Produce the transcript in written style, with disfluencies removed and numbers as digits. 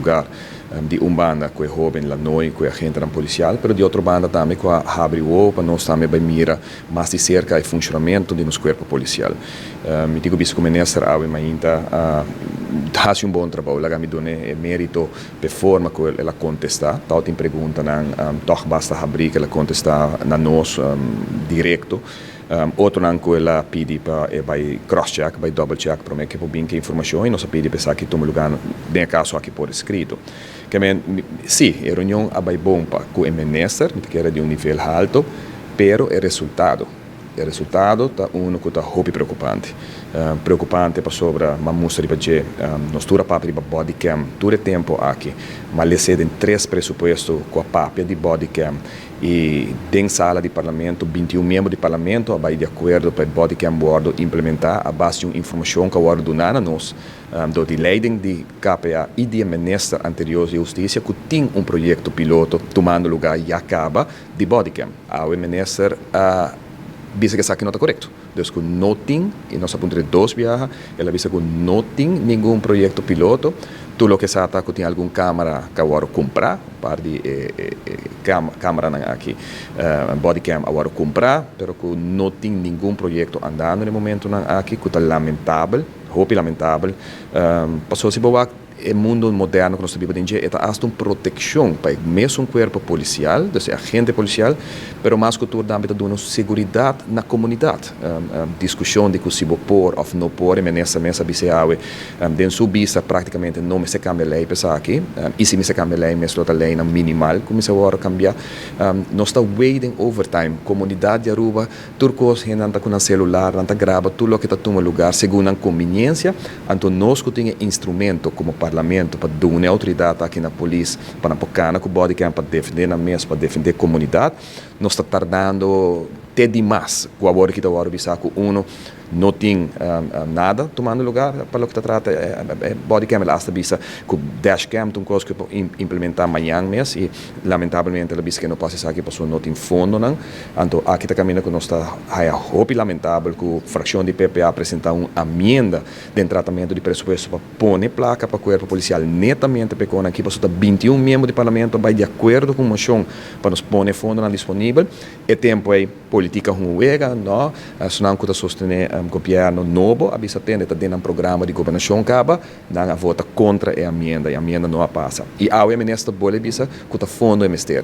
lugar de banda que é jovem lá noi que é agente policial, pero de outra banda também que abre o para nós também vai mira mais de cerca o funcionamento do nosso corpo policial. Me digo que o ministro ainda faz bom trabalho, lá me dona mérito de forma que ela contesta, tal tem pergunta toch basta abrir que ela contesta na nós direto. Outro não que ela pede para vai cross-check, vai double-check para mim que por bem que informação e nós pede para que tome lugar bem caso aqui por escrito. Que sim, a reunião é bom para o ministro, que era de nível alto, pero o resultado está que está muito preocupante. Preocupante para sobre uma mostra para dizer, nós tura papel de body cam, todo tempo aqui, mas lhe cedem 3 pressupostos com a papel de body cam e dentro sala de parlamento, 21 membros de parlamento vai de acordo para o body cam board implementar a base de uma informação que o board dona a nós, do de leiding de KPA e de ministro anterior de justiça que tem projeto piloto tomando lugar e acaba de body cam. O ministro bisa que isso aqui não está correto. Então, que não tem, e nós apontamos 2 viagens, ela bisa que não tem nenhum projeto piloto, tudo o que está que tem alguma câmera que agora comprar, par de câmera aqui, body cam agora comprar, pero que não tem nenhum projeto andando no momento aqui, que está lamentável, passou se boa o mundo moderno que nós vivemos hoje é hasta uma proteção para mesmo um corpo policial, agente policial, mas mais que tudo também dá uma segurança na comunidade. Discussão de que se pôr ou não pôr, nessa mesa biseawe, den subisa praticamente não se cambia lei para aqui, e se me se cambia lei, mesmo a lei minimal, como se agora cambiar, nós está waiting overtime, comunidade de Aruba, turcos que não está com o celular, não está grava tudo o que está tomando lugar, segundo a conveniência, então nós que temos instrumento como parlamento para dar uma autoridade aqui na polícia para apoiar com o body cam para defender na mesa, para defender a comunidade, nós está tardando até demais com a hora que está agora que não tem nada tomando lugar para o que está trata body cam ela está vista com dash cam um coisa que implementar amanhã mês e lamentavelmente ela vista que não passa aqui passou não tem fundo não então aqui está caminhando que nós está lamentável que a fração de PPA apresentar uma emenda de tratamento de pressuposto para pôr placa para o corpo policial netamente pequeno aqui passou 21 membros do parlamento vai de acordo com a moção para nos pôr fundo disponível e tempo aí política ruega não senão que está sostener governo novo avisa tende está dentro um programa de governação caba não vota contra a emenda não passa e a ministra boleh bisa que está fundo ministério